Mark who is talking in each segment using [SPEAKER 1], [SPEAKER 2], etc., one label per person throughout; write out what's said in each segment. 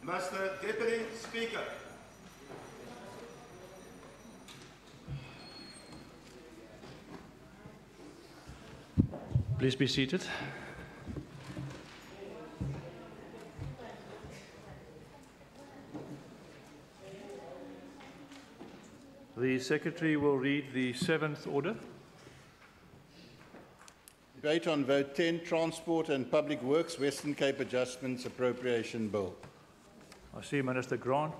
[SPEAKER 1] Mr. Deputy Speaker.
[SPEAKER 2] Please be seated. The Secretary will read the seventh order.
[SPEAKER 3] Debate on Vote 10, Transport and Public Works Western Cape Adjustments Appropriation Bill.
[SPEAKER 2] I see Minister Grant.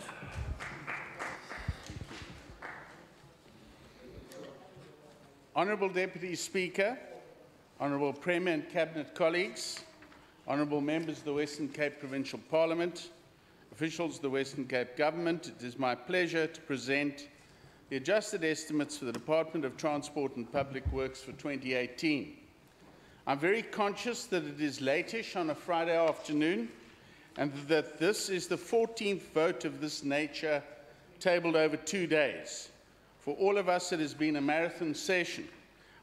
[SPEAKER 4] Honourable Deputy Speaker, Honourable Premier and Cabinet colleagues, Honourable Members of the Western Cape Provincial Parliament, officials of the Western Cape Government, it is my pleasure to present the adjusted estimates for the Department of Transport and Public Works for 2018. I'm very conscious that it is late-ish on a Friday afternoon and that this is the 14th vote of this nature tabled over 2 days. For all of us, it has been a marathon session.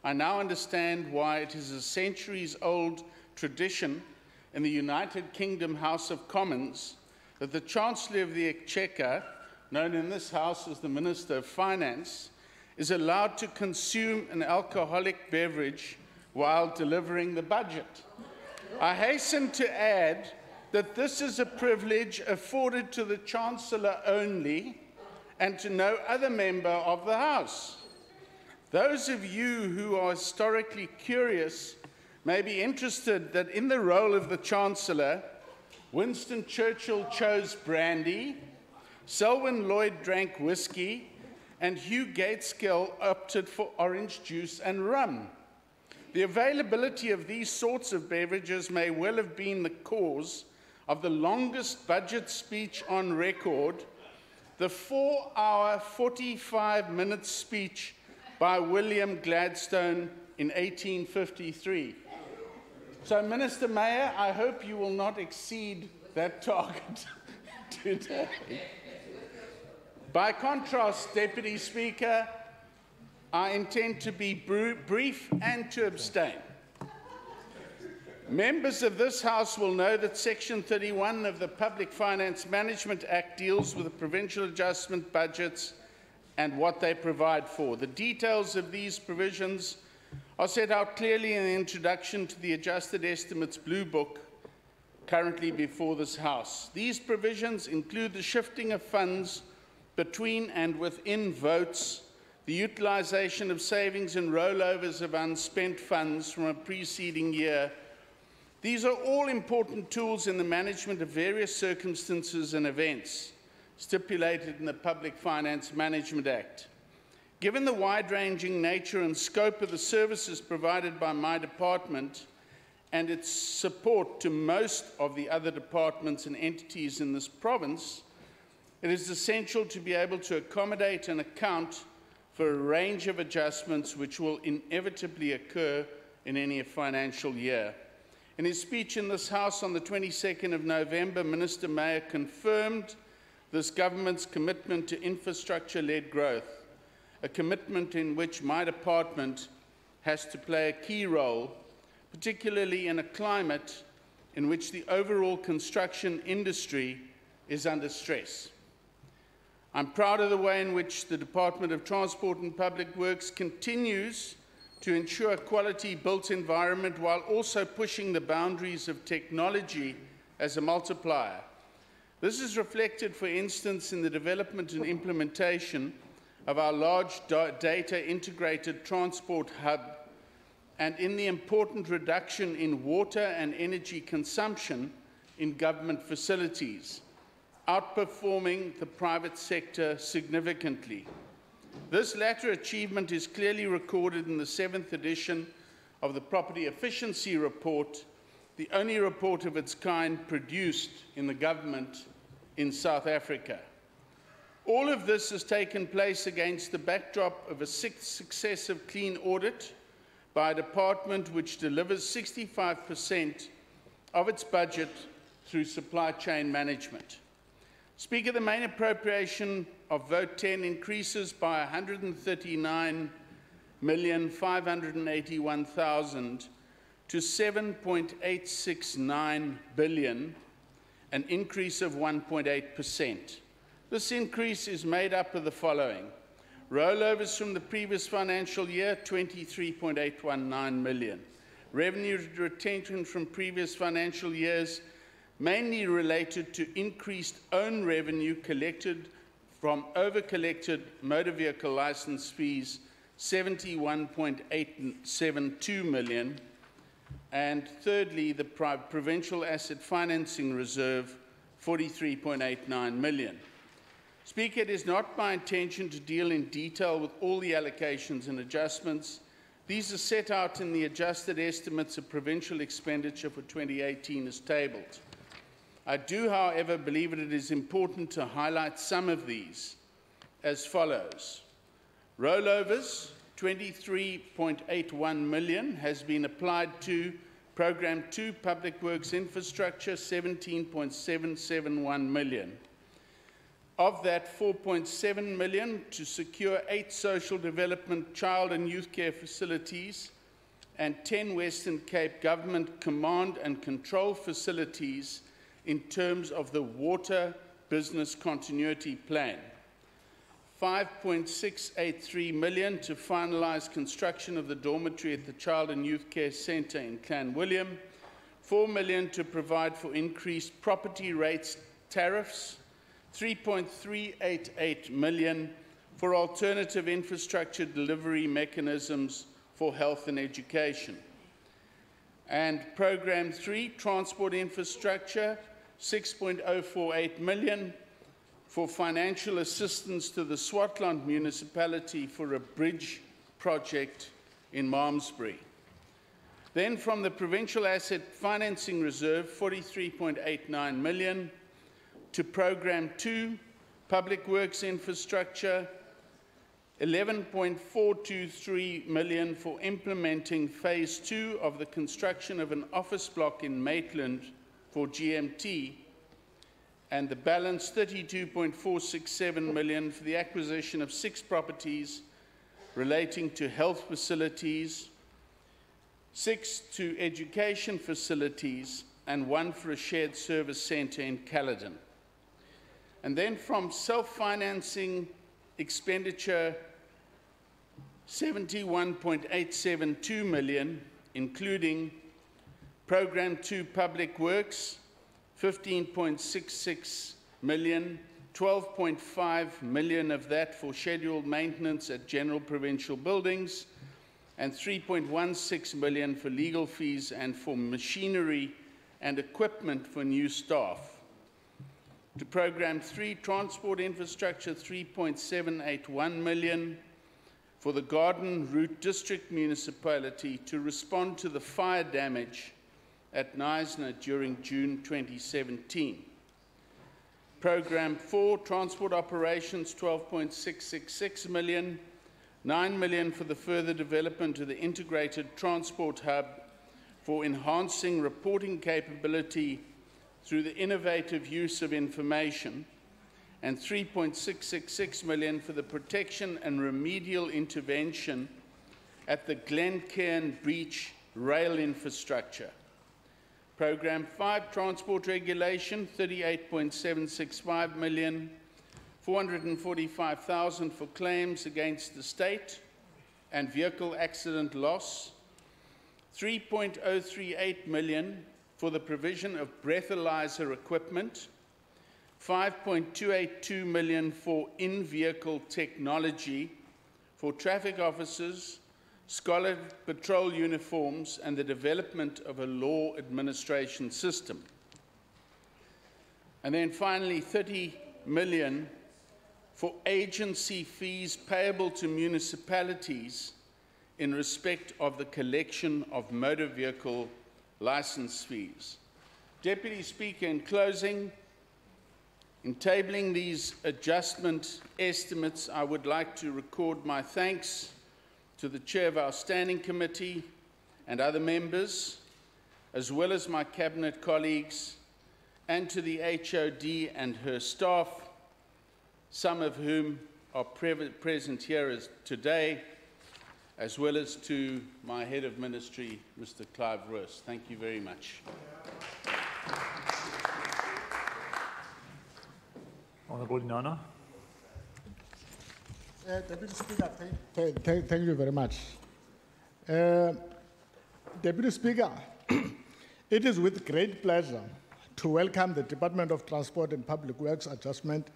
[SPEAKER 4] I now understand why it is a centuries-old tradition in the United Kingdom House of Commons that the Chancellor of the Exchequer, known in this House as the Minister of Finance, is allowed to consume an alcoholic beverage while delivering the budget. I hasten to add that this is a privilege afforded to the Chancellor only and to no other member of the House. Those of you who are historically curious may be interested that in the role of the Chancellor, Winston Churchill chose brandy, Selwyn Lloyd drank whiskey, and Hugh Gaitskell opted for orange juice and rum. The availability of these sorts of beverages may well have been the cause of the longest budget speech on record, the 4-hour, 45-minute speech by William Gladstone in 1853. So, Minister Mayor, I hope you will not exceed that target today. By contrast, Deputy Speaker, I intend to be brief and to abstain. Members of this House will know that Section 31 of the Public Finance Management Act deals with the provincial adjustment budgets and what they provide for. The details of these provisions are set out clearly in the introduction to the Adjusted Estimates Blue Book currently before this House. These provisions include the shifting of funds between and within votes, the utilisation of savings and rollovers of unspent funds from a preceding year. These are all important tools in the management of various circumstances and events stipulated in the Public Finance Management Act. Given the wide-ranging nature and scope of the services provided by my department and its support to most of the other departments and entities in this province, it is essential to be able to accommodate and account for a range of adjustments which will inevitably occur in any financial year. In his speech in this House on the 22nd of November, Minister Mayer confirmed this government's commitment to infrastructure-led growth, a commitment in which my department has to play a key role, particularly in a climate in which the overall construction industry is under stress. I'm proud of the way in which the Department of Transport and Public Works continues to ensure a quality built environment while also pushing the boundaries of technology as a multiplier. This is reflected, for instance, in the development and implementation of our large data integrated transport hub and in the important reduction in water and energy consumption in government facilities, outperforming the private sector significantly. This latter achievement is clearly recorded in the 7th edition of the Property Efficiency Report, the only report of its kind produced in the government in South Africa. All of this has taken place against the backdrop of a 6th successive clean audit by a department which delivers 65% of its budget through supply chain management. Speaker, the main appropriation of Vote 10 increases by 139,581,000 to 7.869 billion, an increase of 1.8%. This increase is made up of the following. Rollovers from the previous financial year, 23.819 million. Revenue retention from previous financial years, mainly related to increased own revenue collected from over-collected motor vehicle license fees, 71.872 million. And thirdly, the Provincial Asset Financing Reserve, 43.89 million. Speaker, it is not my intention to deal in detail with all the allocations and adjustments. These are set out in the adjusted estimates of provincial expenditure for 2018 as tabled. I do, however, believe that it is important to highlight some of these as follows. Rollovers, 23.81 million has been applied to Programme 2 Public Works Infrastructure, 17.771 million. Of that, 4.7 million to secure 8 social development, child and youth care facilities and 10 Western Cape Government command and control facilities in terms of the Water Business Continuity Plan. 5.683 million to finalise construction of the dormitory at the Child and Youth Care Centre in Clanwilliam. 4 million to provide for increased property rates tariffs. 3.388 million for alternative infrastructure delivery mechanisms for health and education. And Programme 3, Transport Infrastructure, 6.048 million for financial assistance to the Swartland municipality for a bridge project in Malmesbury. Then from the Provincial Asset Financing Reserve, 43.89 million, to Programme 2, Public Works Infrastructure, 11.423 million for implementing Phase 2 of the construction of an office block in Maitland for GMT, and the balance 32.467 million for the acquisition of 6 properties relating to health facilities, 6 to education facilities, and 1 for a shared service centre in Caledon. And then from self-financing expenditure, 71.872 million, including Programme 2 Public Works, 15.66 million, 12.5 million of that for scheduled maintenance at general provincial buildings, and 3.16 million for legal fees and for machinery and equipment for new staff. To Programme 3, Transport Infrastructure, 3.781 million for the Garden Route District Municipality to respond to the fire damage at Knysna during June 2017. Programme 4, Transport Operations, 12.666 million, 9 million for the further development of the Integrated Transport Hub for enhancing reporting capability through the innovative use of information, and 3.666 million for the protection and remedial intervention at the Glencairn Breach rail infrastructure. Programme 5, Transport Regulation, 38.765 million, 445,000 for claims against the state and vehicle accident loss, 3.038 million for the provision of breathalyzer equipment, 5.282 million for in-vehicle technology for traffic officers, scholar patrol uniforms, and the development of a law administration system. And then finally, 30 million for agency fees payable to municipalities in respect of the collection of motor vehicle license fees. Deputy Speaker, in closing, in tabling these adjustment estimates, I would like to record my thanks to the Chair of our Standing Committee and other members, as well as my Cabinet colleagues, and to the HOD and her staff, some of whom are present here today, as well as to my Head of Ministry, Mr. Clive Roos. Thank you very much.
[SPEAKER 2] Honourable Inana.
[SPEAKER 5] Deputy Speaker, thank you very much. Deputy Speaker, it is with great pleasure to welcome the Department of Transport and Public Works adjustment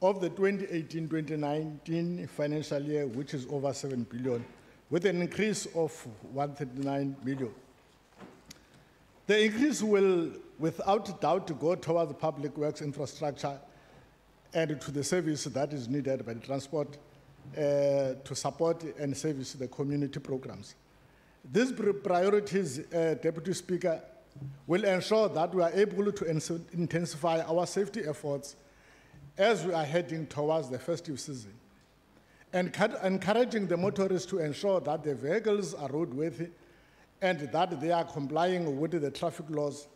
[SPEAKER 5] of the 2018-2019 financial year, which is over 7 billion, with an increase of 139 million. The increase will, without doubt, go towards the public works infrastructure and to the service that is needed by the transport to support and service the community programs. These priorities, Deputy Speaker, will ensure that we are able to intensify our safety efforts as we are heading towards the festive season, and encouraging the motorists to ensure that the vehicles are roadworthy and that they are complying with the traffic laws,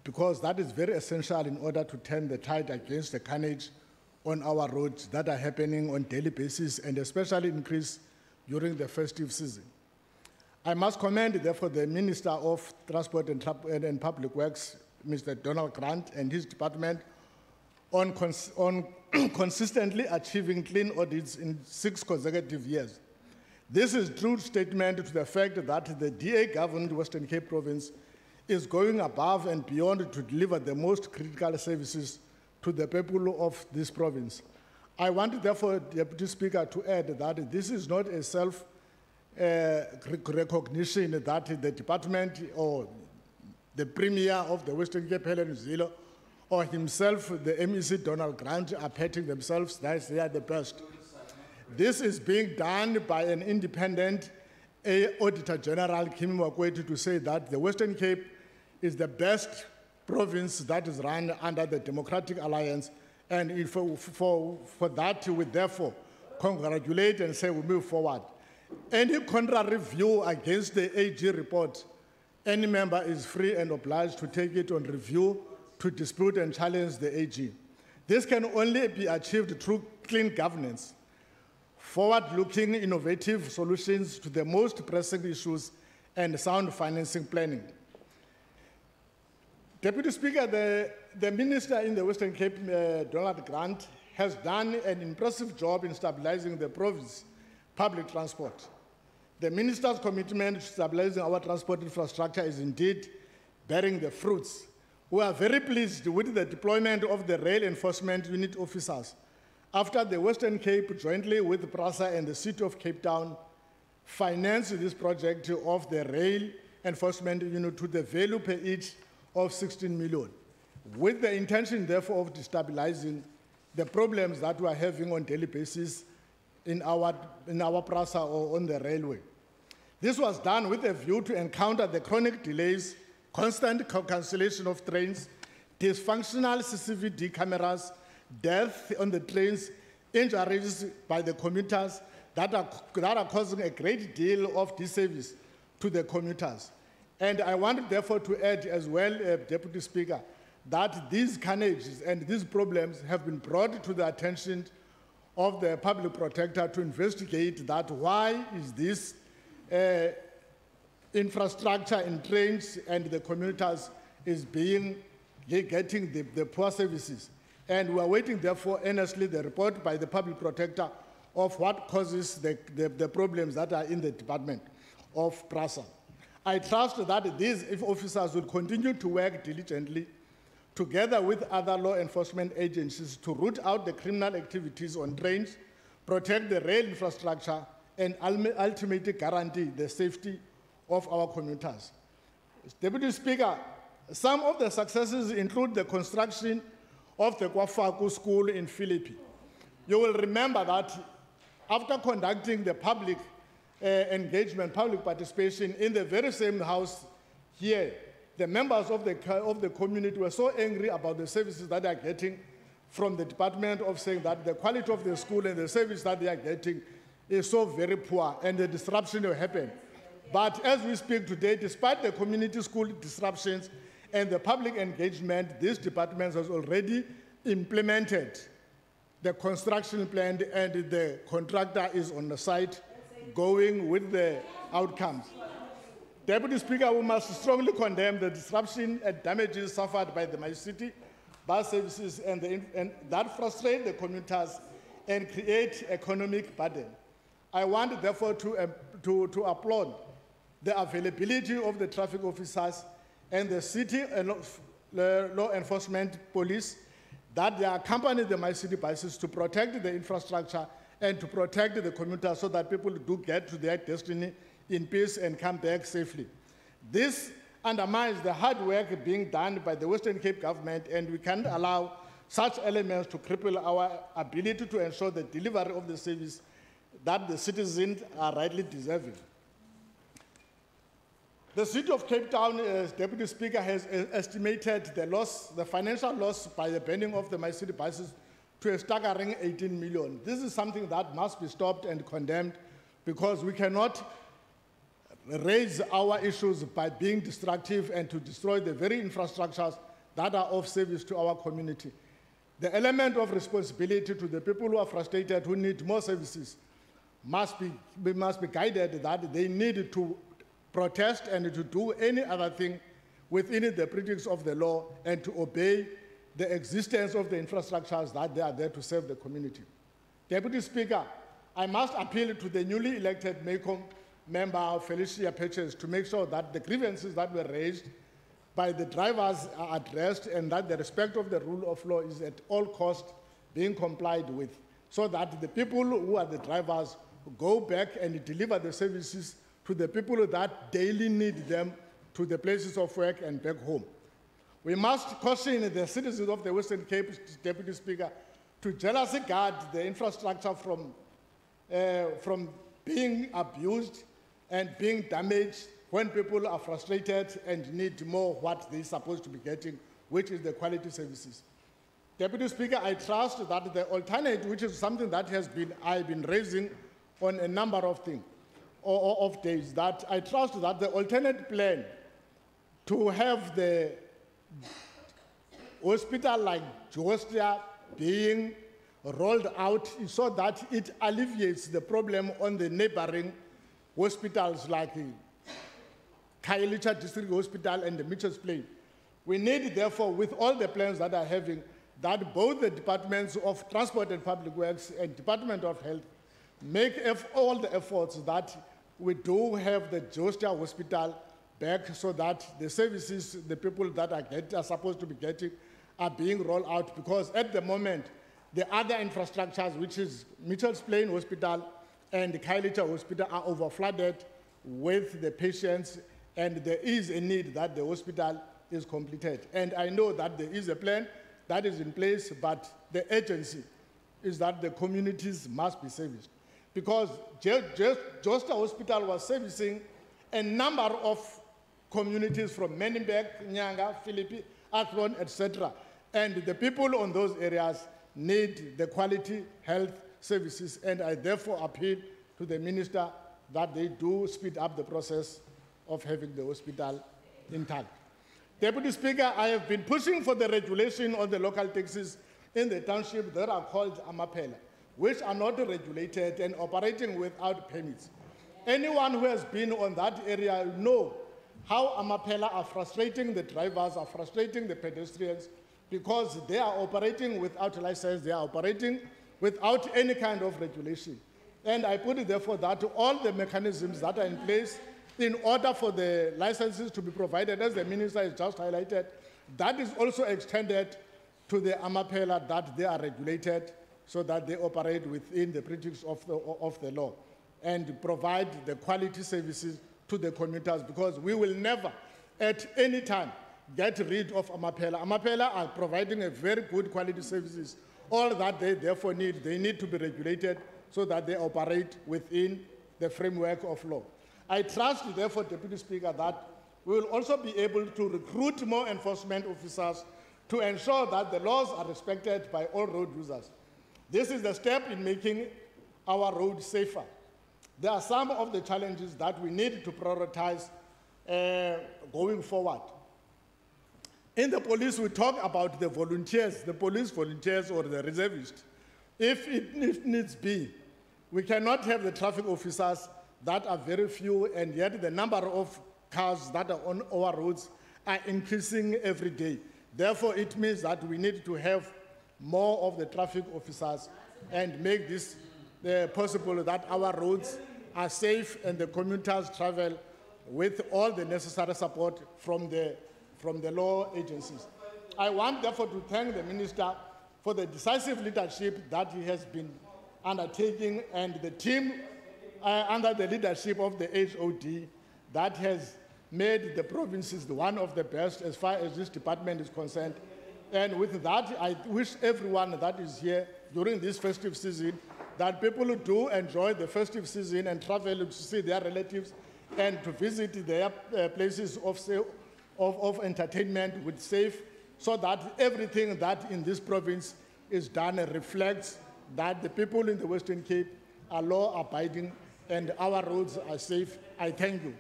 [SPEAKER 5] because that is very essential in order to turn the tide against the carnage on our roads that are happening on a daily basis and especially increase during the festive season. I must commend, therefore, the Minister of Transport and Public Works, Mr. Donald Grant, and his department on consistently achieving clean audits in 6 consecutive years. This is a true statement to the fact that the DA-governed Western Cape Province is going above and beyond to deliver the most critical services to the people of this province. I want, therefore, Deputy Speaker, to add that this is not a self-recognition that the department or the Premier of the Western Cape, Helen Zille, or himself, the MEC Donald Grant, are patting themselves that they are the best. This is being done by an independent Auditor General, Kim Wakweti, to say that the Western Cape is the best province that is run under the Democratic Alliance, and for that we therefore congratulate and say we move forward. Any contrary view against the AG report, any member is free and obliged to take it on review to dispute and challenge the AG. This can only be achieved through clean governance, forward-looking innovative solutions to the most pressing issues, and sound financing planning. Deputy Speaker, the Minister in the Western Cape, Donald Grant, has done an impressive job in stabilizing the province's public transport. The Minister's commitment to stabilizing our transport infrastructure is indeed bearing the fruits. We are very pleased with the deployment of the Rail Enforcement Unit officers after the Western Cape, jointly with PRASA and the City of Cape Town, financed this project of the Rail Enforcement Unit to the value per each of 16 million, with the intention, therefore, of destabilizing the problems that we are having on a daily basis in our PRASA or on the railway. This was done with a view to encounter the chronic delays, constant cancellation of trains, dysfunctional CCTV cameras, death on the trains, injuries by the commuters that are causing a great deal of disservice to the commuters. And I want, therefore, to add as well, Deputy Speaker, that these carnages and these problems have been brought to the attention of the public protector to investigate that why is this infrastructure in trains and the commuters is getting the poor services. And we are waiting, therefore, earnestly the report by the public protector of what causes the problems that are in the Department of PRASA. I trust that these officers will continue to work diligently together with other law enforcement agencies to root out the criminal activities on trains, protect the rail infrastructure, and ultimately guarantee the safety of our commuters. Deputy Speaker, some of the successes include the construction of the Kwafaku School in Philippi. You will remember that after conducting the public engagement, public participation in the very same house here, the members of the community were so angry about the services that they are getting from the department of saying that the quality of the school and the service that they are getting is so very poor and the disruption will happen. But as we speak today, despite the community school disruptions and the public engagement, this department has already implemented the construction plan and the contractor is on the site going with the outcomes. Deputy Speaker, we must strongly condemn the disruption and damages suffered by my city bus services and that frustrate the commuters and create economic burden. I want therefore to applaud the availability of the traffic officers and the city and law enforcement police that they accompany the My City buses to protect the infrastructure and to protect the commuters so that people do get to their destiny in peace and come back safely. This undermines the hard work being done by the Western Cape government, and we can't allow such elements to cripple our ability to ensure the delivery of the service that the citizens are rightly deserving. The City of Cape Town, as Deputy Speaker, has estimated the financial loss by the banning of the My City buses to a staggering 18 million. This is something that must be stopped and condemned because we cannot raise our issues by being destructive and to destroy the very infrastructures that are of service to our community. The element of responsibility to the people who are frustrated, who need more services, must be guided that they need to protest and to do any other thing within the pretext of the law and to obey the existence of the infrastructures that they are there to serve the community. Deputy Speaker, I must appeal to the newly elected MECOM member, Felicia Patches, to make sure that the grievances that were raised by the drivers are addressed and that the respect of the rule of law is at all costs being complied with, so that the people who are the drivers go back and deliver the services to the people that daily need them to the places of work and back home. We must caution the citizens of the Western Cape, Deputy Speaker, to jealously guard the infrastructure from being abused and being damaged when people are frustrated and need more what they're supposed to be getting, which is the quality services. Deputy Speaker, I trust that the alternate, which is something that I've been raising on a number of things, of days, that I trust that the alternate plan to have the hospital like Georgia being rolled out so that it alleviates the problem on the neighboring hospitals like Khayelitsha District Hospital and the Mitchells Plain. We need, therefore, with all the plans that are having, that both the Departments of Transport and Public Works and Department of Health make all the efforts that we do have the Georgia Hospital back so that the services the people that are supposed to be getting are being rolled out, because at the moment, the other infrastructures, which is Mitchells Plain Hospital and the Khayelitsha Hospital, are overflooded with the patients, and there is a need that the hospital is completed. And I know that there is a plan that is in place, but the urgency is that the communities must be serviced. Because Josta Hospital was servicing a number of communities from Menenberg, Nyanga, Philippi, Athlone, etc. And the people on those areas need the quality health services, and I therefore appeal to the Minister that they do speed up the process of having the hospital intact. Deputy Speaker, I have been pushing for the regulation of the local taxis in the township that are called Amaphela, which are not regulated and operating without permits. Anyone who has been on that area know how Amaphela are frustrating the drivers, are frustrating the pedestrians, because they are operating without license, they are operating without any kind of regulation. And I put it therefore that all the mechanisms that are in place in order for the licenses to be provided, as the Minister has just highlighted, that is also extended to the Amaphela, that they are regulated so that they operate within the pretext of the law and provide the quality services to the commuters, because we will never at any time get rid of Amaphela. Amaphela are providing a very good quality services. All that they therefore need, they need to be regulated so that they operate within the framework of law. I trust, therefore, Deputy Speaker, that we will also be able to recruit more enforcement officers to ensure that the laws are respected by all road users. This is the step in making our roads safer. There are some of the challenges that we need to prioritize going forward. In the police, we talk about the volunteers, the police volunteers or the reservists. If needs be, we cannot have the traffic officers that are very few, and yet the number of cars that are on our roads are increasing every day. Therefore, it means that we need to have more of the traffic officers and make this possible that our roads are safe and the commuters travel with all the necessary support from the law agencies. I want therefore to thank the Minister for the decisive leadership that he has been undertaking and the team under the leadership of the HOD that has made the provinces one of the best as far as this department is concerned. And with that, I wish everyone that is here during this festive season that people do enjoy the festive season and travel to see their relatives and to visit their places of entertainment with safe, so that everything that in this province is done reflects that the people in the Western Cape are law-abiding and our roads are safe. I thank you.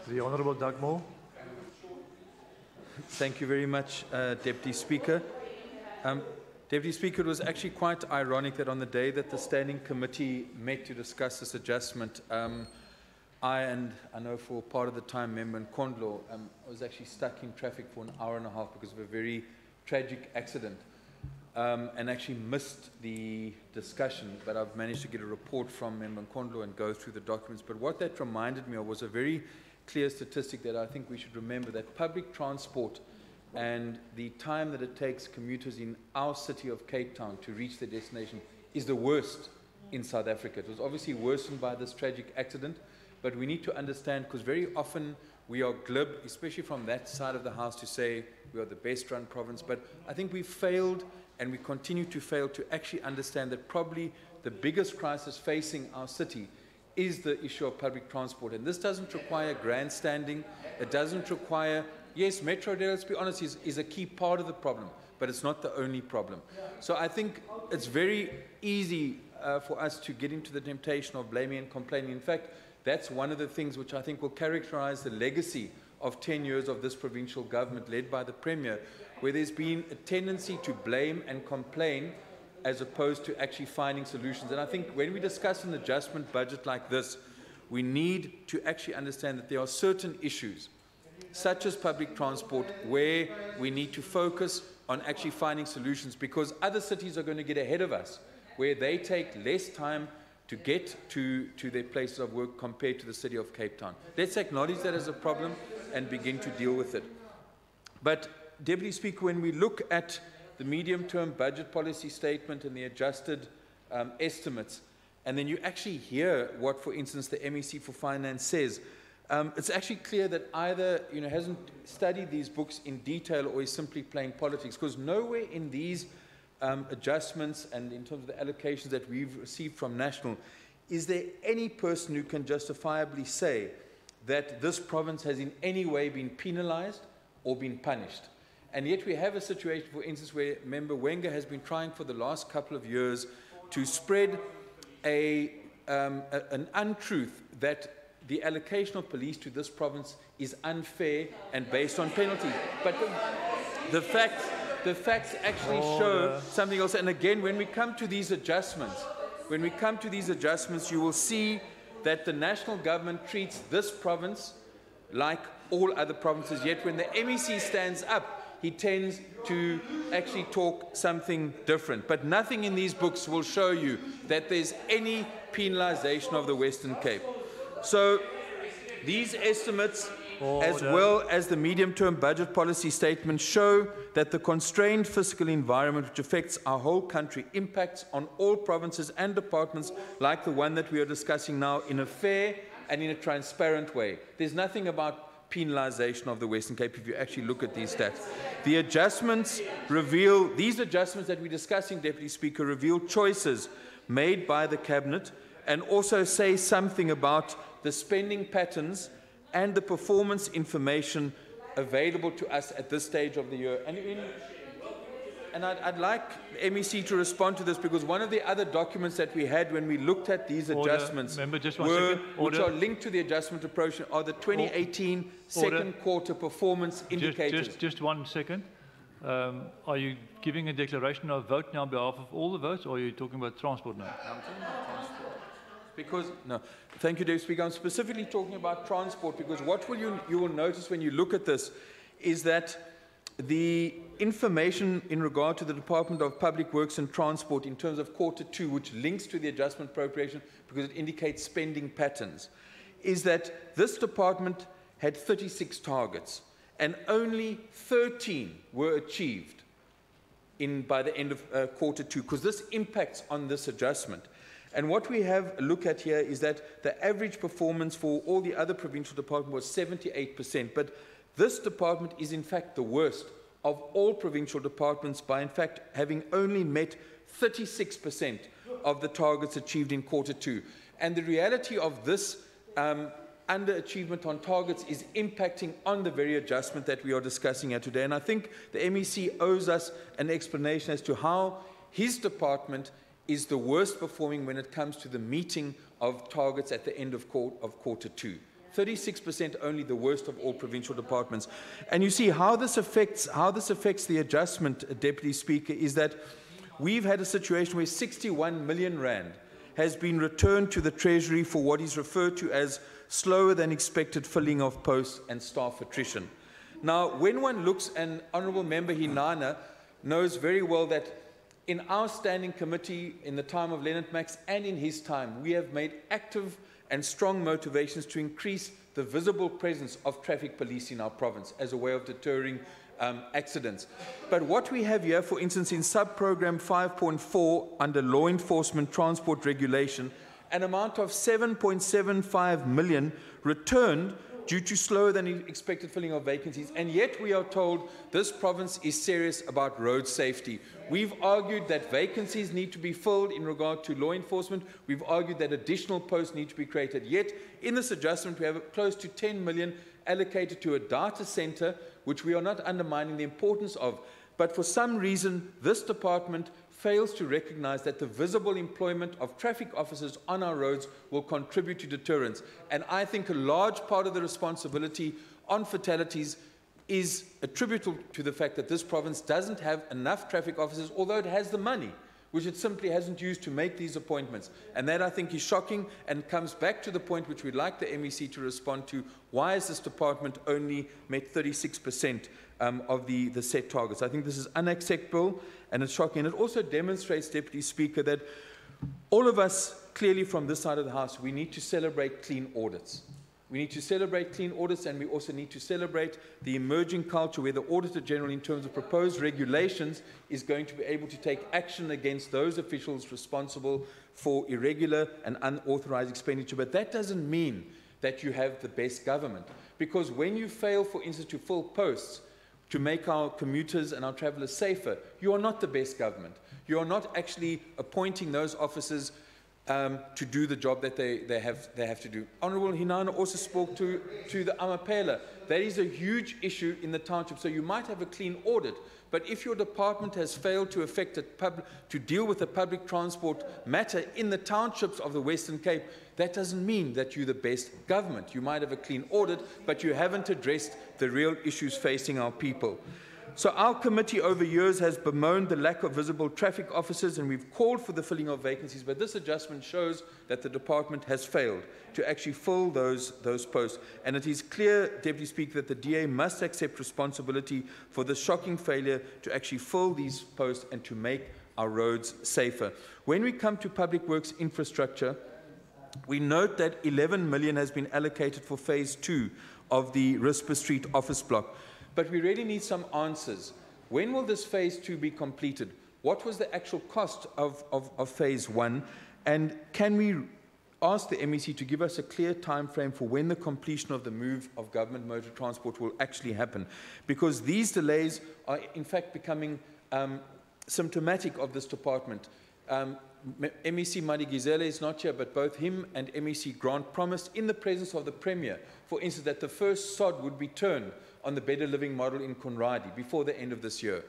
[SPEAKER 2] The Honourable Doug Moore.
[SPEAKER 6] Thank you very much, Deputy Speaker. Deputy Speaker, it was actually quite ironic that on the day that the Standing Committee met to discuss this adjustment, I know for part of the time Member Nkondlo, was actually stuck in traffic for an hour and a half because of a very tragic accident and actually missed the discussion, but I've managed to get a report from Member Nkondlo and go through the documents. But what that reminded me of was a very clear statistic that I think we should remember, that public transport and the time that it takes commuters in our city of Cape Town to reach their destination is the worst in South Africa. It was obviously worsened by this tragic accident, but we need to understand, because very often we are glib, especially from that side of the house, to say we are the best run province, but I think we've failed and we continue to fail to actually understand that probably the biggest crisis facing our city is the issue of public transport. And this doesn't require grandstanding. It doesn't require, yes, Metro Rail, let's be honest, is a key part of the problem, but it's not the only problem. So I think it's very easy for us to get into the temptation of blaming and complaining. In fact, that's one of the things which I think will characterize the legacy of 10 years of this provincial government led by the Premier, where there's been a tendency to blame and complain as opposed to actually finding solutions. And I think when we discuss an adjustment budget like this, we need to actually understand that there are certain issues, such as public transport, where we need to focus on actually finding solutions, because other cities are going to get ahead of us, where they take less time to get to their places of work compared to the city of Cape Town. Let's acknowledge that as a problem and begin to deal with it. But, Deputy Speaker, when we look at the medium-term budget policy statement and the adjusted estimates, and then you actually hear what, for instance, the MEC for Finance says, it's actually clear that either hasn't studied these books in detail or is simply playing politics, because nowhere in these adjustments and in terms of the allocations that we've received from National, is there any person who can justifiably say that this province has in any way been penalized or been punished. And yet we have a situation, for instance, where Member Wenger has been trying for the last couple of years to spread an untruth that the allocation of police to this province is unfair and based on penalties. But the facts actually show something else. And again, when we come to these adjustments, you will see that the national government treats this province like all other provinces. Yet when the MEC stands up, he tends to actually talk something different. But nothing in these books will show you that there's any penalization of the Western Cape. So these estimates, as well as the medium-term budget policy statement, show that the constrained fiscal environment which affects our whole country impacts on all provinces and departments like the one that we are discussing now in a fair and in a transparent way. There's nothing about penalization of the Western Cape if you actually look at these stats. The adjustments reveal, these adjustments that we're discussing, Deputy Speaker, reveal choices made by the Cabinet and also say something about the spending patterns and the performance information available to us at this stage of the year. And I'd like MEC to respond to this, because one of the other documents that we had when we looked at these adjustments which are linked to the adjustment approach are the 2018 second quarter performance indicators.
[SPEAKER 2] Just 1 second. Are you giving a declaration of vote now on behalf of all the votes, or are you talking about transport now?
[SPEAKER 6] Because, no, thank you, Deputy Speaker. I'm specifically talking about transport because what you will notice when you look at this is that the information in regard to the Department of Public Works and Transport in terms of Q2, which links to the adjustment appropriation because it indicates spending patterns, is that this department had 36 targets and only 13 were achieved by the end of Q2 because this impacts on this adjustment. And what we have a look at here is that the average performance for all the other provincial departments was 78%, but this department is in fact the worst of all provincial departments by in fact having only met 36% of the targets achieved in Q2. And the reality of this underachievement on targets is impacting on the very adjustment that we are discussing here today. And I think the MEC owes us an explanation as to how his department is the worst performing when it comes to the meeting of targets at the end of Q2. 36% only, the worst of all provincial departments. And you see how this affects the adjustment, Deputy Speaker, is that we've had a situation where 61 million rand has been returned to the Treasury for what is referred to as slower than expected filling of posts and staff attrition. Now, when one looks, and Honourable Member Hinana knows very well that in our standing committee in the time of Leonard Max and in his time, we have made active and strong motivations to increase the visible presence of traffic police in our province as a way of deterring accidents. But what we have here, for instance, in sub-program 5.4 under law enforcement transport regulation, an amount of 7.75 million returned due to slower than expected filling of vacancies, and yet we are told this province is serious about road safety. We've argued that vacancies need to be filled in regard to law enforcement. We've argued that additional posts need to be created. Yet, in this adjustment, we have close to 10 million allocated to a data centre, which we are not undermining the importance of. But for some reason, this department fails to recognise that the visible employment of traffic officers on our roads will contribute to deterrence. And I think a large part of the responsibility on fatalities is attributable to the fact that this province doesn't have enough traffic officers, although it has the money, which it simply hasn't used to make these appointments. And that, I think, is shocking and comes back to the point which we'd like the MEC to respond to. Why has this department only met 36% of the set targets? I think this is unacceptable and it's shocking. And it also demonstrates, Deputy Speaker, that all of us, clearly from this side of the House, we need to celebrate clean audits. We need to celebrate clean audits, and we also need to celebrate the emerging culture where the Auditor General, in terms of proposed regulations, is going to be able to take action against those officials responsible for irregular and unauthorized expenditure. But that doesn't mean that you have the best government, because when you fail, for instance, to fill posts to make our commuters and our travellers safer, you are not the best government. You are not actually appointing those officers to do the job that they have to do. Honourable Hinana also spoke to the Amapela. That is a huge issue in the township. So you might have a clean audit, but if your department has failed to deal with a public transport matter in the townships of the Western Cape, that doesn't mean that you're the best government. You might have a clean audit, but you haven't addressed the real issues facing our people. So our committee over years has bemoaned the lack of visible traffic officers, and we've called for the filling of vacancies, but this adjustment shows that the department has failed to actually fill those posts. And it is clear, Deputy Speaker, that the DA must accept responsibility for the shocking failure to actually fill these posts and to make our roads safer. When we come to public works infrastructure, we note that 11 million has been allocated for phase 2 of the Risper Street office block. But we really need some answers. When will this phase 2 be completed? What was the actual cost of phase 1? And can we ask the MEC to give us a clear time frame for when the completion of the move of government motor transport will actually happen? Because these delays are in fact becoming symptomatic of this department. MEC Madigizele is not here, but both him and MEC Grant promised in the presence of the Premier, for instance, that the first sod would be turned on the better living model in Conradi before the end of this year.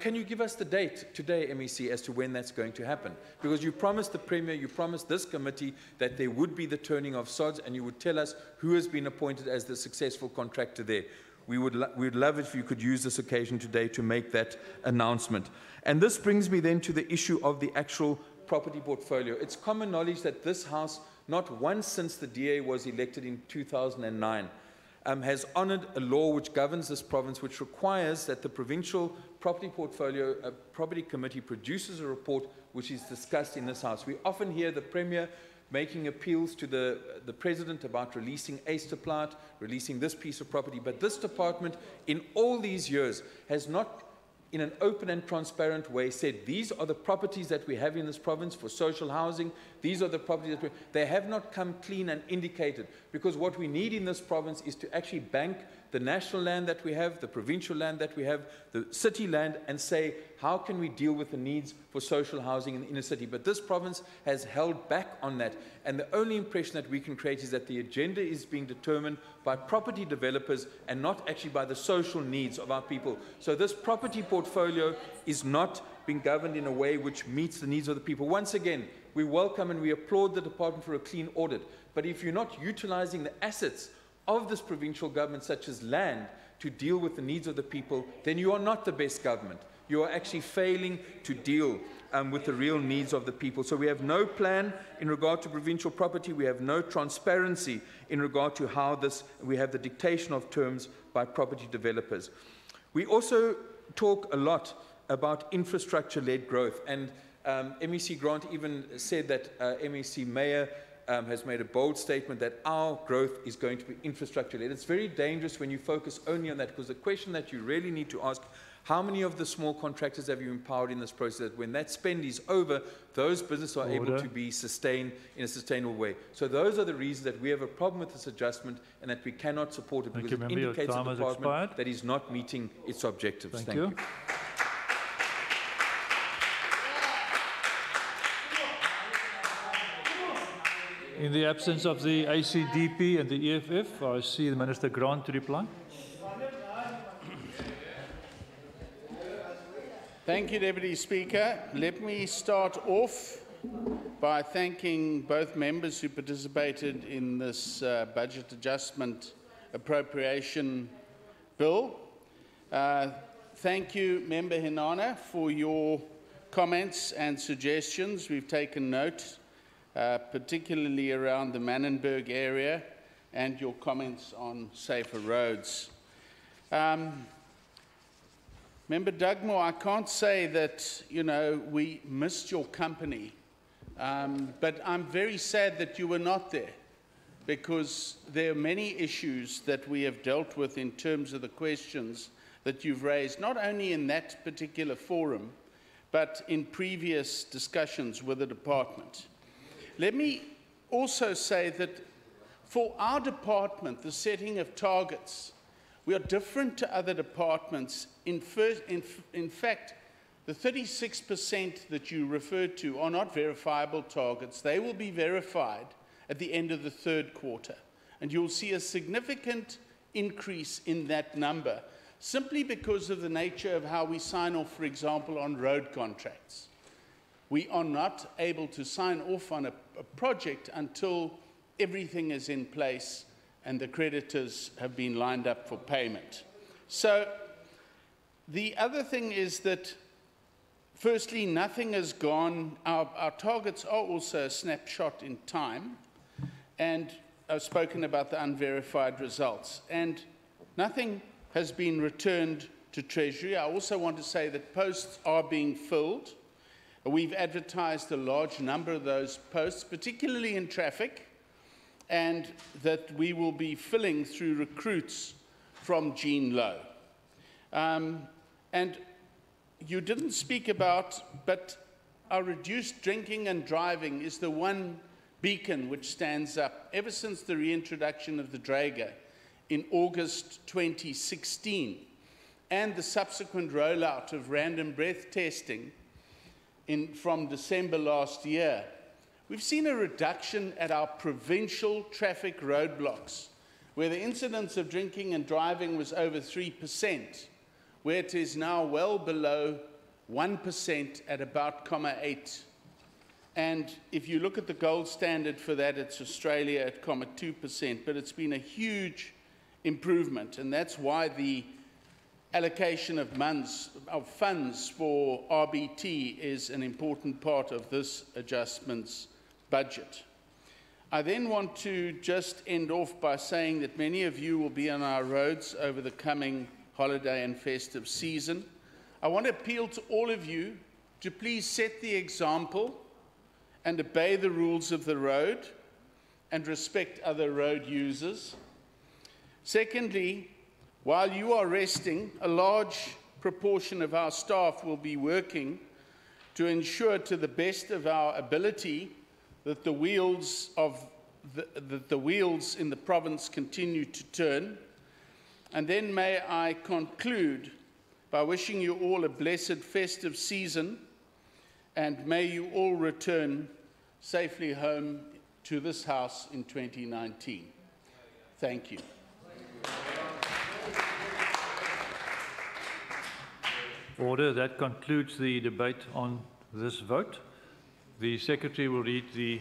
[SPEAKER 6] Can you give us the date today, MEC, as to when that's going to happen? Because you promised the Premier, you promised this committee that there would be the turning of sods, and you would tell us who has been appointed as the successful contractor there. We would love it if you could use this occasion today to make that announcement. And this brings me then to the issue of the actual property portfolio. It's common knowledge that this House not once since the DA was elected in 2009, has honoured a law which governs this province, which requires that the Provincial Property Portfolio Property Committee produces a report which is discussed in this House. We often hear the Premier making appeals to the President about releasing Easterplaat, releasing this piece of property, but this department in all these years has not, in an open and transparent way, said these are the properties that we have in this province for social housing, these are the properties that they have not come clean and indicated, because what we need in this province is to actually bank the national land that we have, the provincial land that we have, the city land, and say, how can we deal with the needs for social housing in the inner city? But this province has held back on that, and the only impression that we can create is that the agenda is being determined by property developers and not actually by the social needs of our people. So this property portfolio is not being governed in a way which meets the needs of the people. Once again, we welcome and we applaud the department for a clean audit, but if you're not utilizing the assets of this provincial government, such as land, to deal with the needs of the people, then you are not the best government. You are actually failing to deal with the real needs of the people. So we have no plan in regard to provincial property. We have no transparency in regard to how we have the dictation of terms by property developers. We also talk a lot about infrastructure-led growth, and MEC Grant even said that MEC Mayor has made a bold statement that our growth is going to be infrastructure-led. It's very dangerous when you focus only on that, because the question that you really need to ask, how many of the small contractors have you empowered in this process that when that spend is over, those businesses are able to be sustained in a sustainable way? So those are the reasons that we have a problem with this adjustment and that we cannot support it, because it indicates a department that is not meeting its objectives. Thank you.
[SPEAKER 2] In the absence of the ACDP and the EFF, I see the Minister Grant to reply.
[SPEAKER 4] Thank you, Deputy Speaker. Let me start off by thanking both members who participated in this budget adjustment appropriation bill. Thank you, Member Hinana, for your comments and suggestions. We've taken note, particularly around the Manenberg area and your comments on safer roads. Member Dugmore, I can't say that, we missed your company, but I'm very sad that you were not there, because there are many issues that we have dealt with in terms of the questions that you've raised, not only in that particular forum, but in previous discussions with the department. Let me also say that for our department, the setting of targets, we are different to other departments. In fact, the 36% that you referred to are not verifiable targets. They will be verified at the end of the third quarter. And you'll see a significant increase in that number, simply because of the nature of how we sign off, for example, on road contracts. We are not able to sign off on a project until everything is in place and the creditors have been lined up for payment. So the other thing is that, firstly, nothing has gone. Our targets are also a snapshot in time, and I've spoken about the unverified results, and nothing has been returned to Treasury. I also want to say that posts are being filled. We've advertised a large number of those posts, particularly in traffic, and that we will be filling through recruits from Jean Low. And you didn't speak about, but our reduced drinking and driving is the one beacon which stands up ever since the reintroduction of the Drager in August 2016, and the subsequent rollout of random breath testing from December last year. We've seen a reduction at our provincial traffic roadblocks, where the incidence of drinking and driving was over 3%, where it is now well below 1% at about 0.8. And if you look at the gold standard for that, it's Australia at 0.2%, but it's been a huge improvement, and that's why the allocation of funds for RBT is an important part of this adjustment's budget. I then want to just end off by saying that many of you will be on our roads over the coming holiday and festive season. I want to appeal to all of you to please set the example and obey the rules of the road and respect other road users. Secondly, while you are resting, a large proportion of our staff will be working to ensure to the best of our ability that the wheels in the province continue to turn. And then may I conclude by wishing you all a blessed festive season, and may you all return safely home to this house in 2019. Thank you.
[SPEAKER 2] Order. That concludes the debate on this vote. The Secretary will read the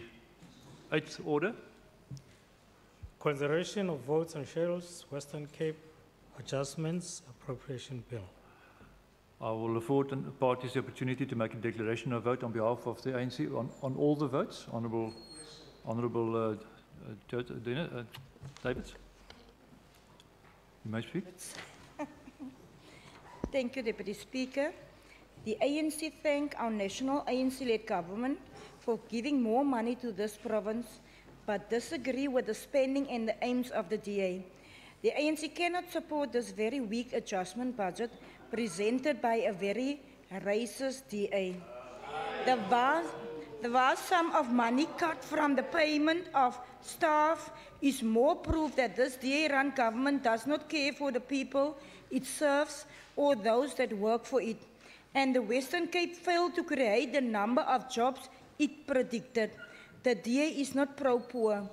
[SPEAKER 2] 8th order.
[SPEAKER 7] Consideration of votes on Cheryl's Western Cape Adjustments Appropriation Bill.
[SPEAKER 2] I will afford the parties the opportunity to make a declaration of vote on behalf of the ANC on all the votes. Honourable David, you may speak.
[SPEAKER 8] Thank you, Deputy Speaker. The ANC thank our national ANC-led government for giving more money to this province, but disagree with the spending and the aims of the DA. The ANC cannot support this very weak adjustment budget presented by a very racist DA. The vast sum of money cut from the payment of staff is more proof that this DA-run government does not care for the people it serves or those that work for it. And the Western Cape failed to create the number of jobs it predicted. The DA is not pro-poor.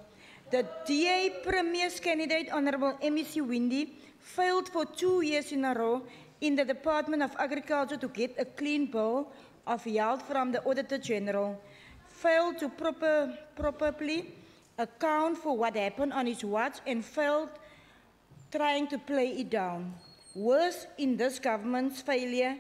[SPEAKER 8] The DA Premier's candidate, Honourable MEC Windy, failed for 2 years in a row in the Department of Agriculture to get a clean bill of health from the Auditor General, failed to properly account for what happened on his watch, and failed trying to play it down. Worse in this government's failure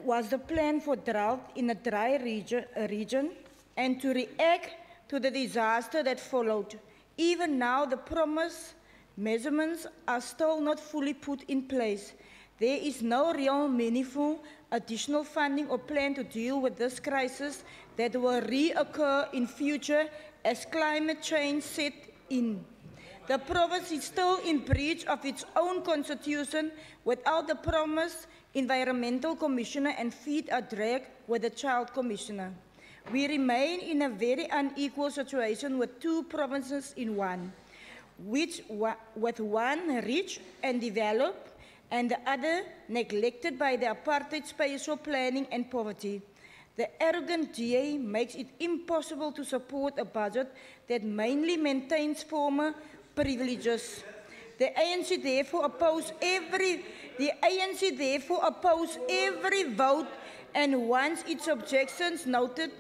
[SPEAKER 8] was the plan for drought in a dry region and to react to the disaster that followed. Even now, the promised measurements are still not fully put in place. There is no real meaningful additional funding or plan to deal with this crisis that will reoccur in future as climate change set in. The province is still in breach of its own constitution without the promised environmental commissioner, and feet are dragged with the child commissioner. We remain in a very unequal situation with two provinces in one, with one rich and developed and the other neglected by the apartheid spatial planning and poverty. The arrogant DA makes it impossible to support a budget that mainly maintains former privileges. The ANC therefore oppose every vote and wants its objections noted,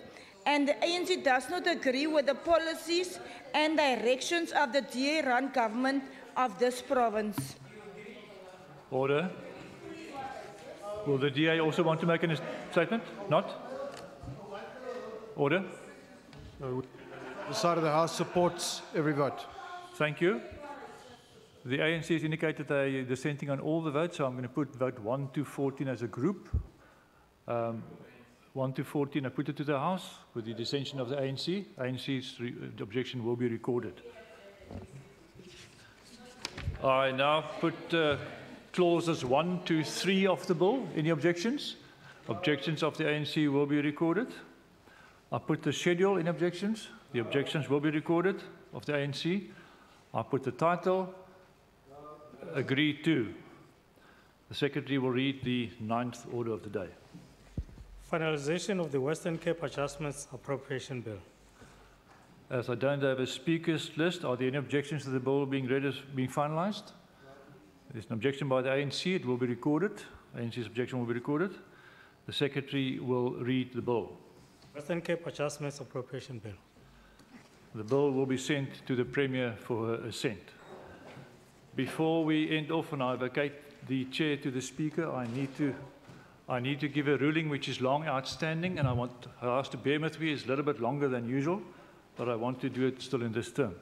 [SPEAKER 8] and the ANC does not agree with the policies and directions of the DA-run government of this province.
[SPEAKER 2] Order. Will the DA also want to make a statement? Not? Order.
[SPEAKER 9] The side of the House supports every vote.
[SPEAKER 2] Thank you. The ANC has indicated they are dissenting on all the votes, so I'm going to put vote 1 to 14 as a group. 1 to 14, I put it to the House with the dissension of the ANC. ANC's objection will be recorded. I now put clauses 1 to 3 of the bill. Any objections? Objections of the ANC will be recorded. I put the schedule in objections. The objections will be recorded of the ANC. I put the title, agreed to. The Secretary will read the 9th order of the day.
[SPEAKER 7] Finalization of the Western Cape Adjustments Appropriation Bill.
[SPEAKER 2] As I don't have a speakers list, are there any objections to the bill being read as being finalized? There's an objection by the ANC, it will be recorded. ANC's objection will be recorded. The Secretary will read the bill.
[SPEAKER 7] Western Cape Adjustments Appropriation Bill.
[SPEAKER 2] The bill will be sent to the Premier for her assent. Before we end off and I vacate the chair to the Speaker, I need to give a ruling which is long outstanding, and I want her House to bear with me. It's a little bit longer than usual. but I want to do it still in this term.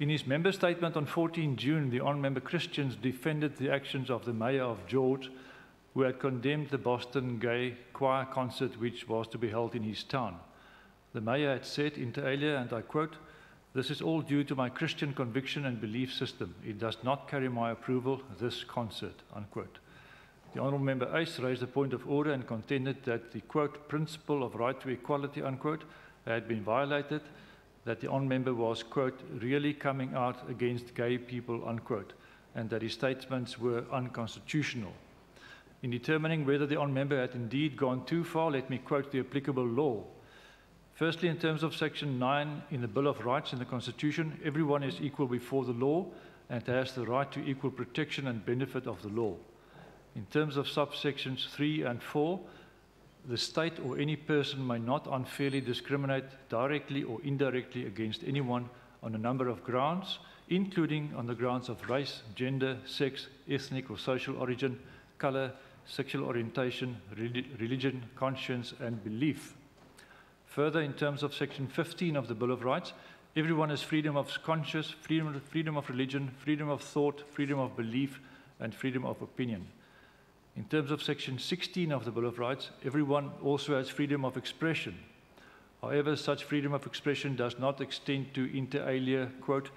[SPEAKER 2] In his member statement on 14 June, the on-member Christians defended the actions of the Mayor of George, who had condemned the Boston Gay Choir concert which was to be held in his town. The Mayor had said, inter alia, and I quote, "This is all due to my Christian conviction and belief system. It does not carry my approval, this concert," unquote. The Honourable Member Ace raised a point of order and contended that the, quote, "principle of right to equality," unquote, had been violated, that the on-member was, quote, "really coming out against gay people," unquote, and that his statements were unconstitutional. In determining whether the on-member had indeed gone too far, let me quote the applicable law. Firstly, in terms of Section 9 in the Bill of Rights in the Constitution, everyone is equal before the law and has the right to equal protection and benefit of the law. In terms of subsections 3 and 4, the state or any person may not unfairly discriminate directly or indirectly against anyone on a number of grounds, including on the grounds of race, gender, sex, ethnic or social origin, color, sexual orientation, religion, conscience, and belief. Further, in terms of Section 15 of the Bill of Rights, everyone has freedom of conscience, freedom of religion, freedom of thought, freedom of belief, and freedom of opinion. In terms of Section 16 of the Bill of Rights, everyone also has freedom of expression. However, such freedom of expression does not extend to, inter alia, quote,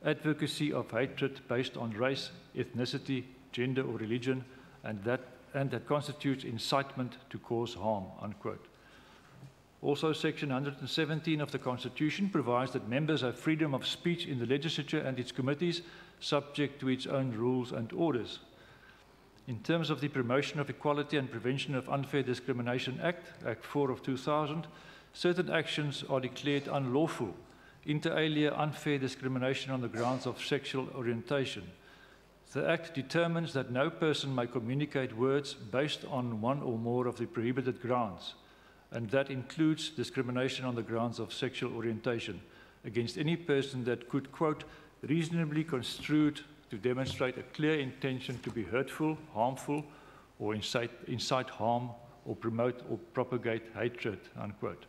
[SPEAKER 2] "advocacy of hatred based on race, ethnicity, gender, or religion, and that constitutes incitement to cause harm," unquote. Also, Section 117 of the Constitution provides that members have freedom of speech in the legislature and its committees, subject to its own rules and orders. In terms of the Promotion of Equality and Prevention of Unfair Discrimination Act, Act 4 of 2000, certain actions are declared unlawful, inter alia unfair discrimination on the grounds of sexual orientation. The Act determines that no person may communicate words based on one or more of the prohibited grounds, and that includes discrimination on the grounds of sexual orientation against any person that could, quote, "reasonably construed to demonstrate a clear intention to be hurtful, harmful, or incite harm, or promote or propagate hatred," unquote.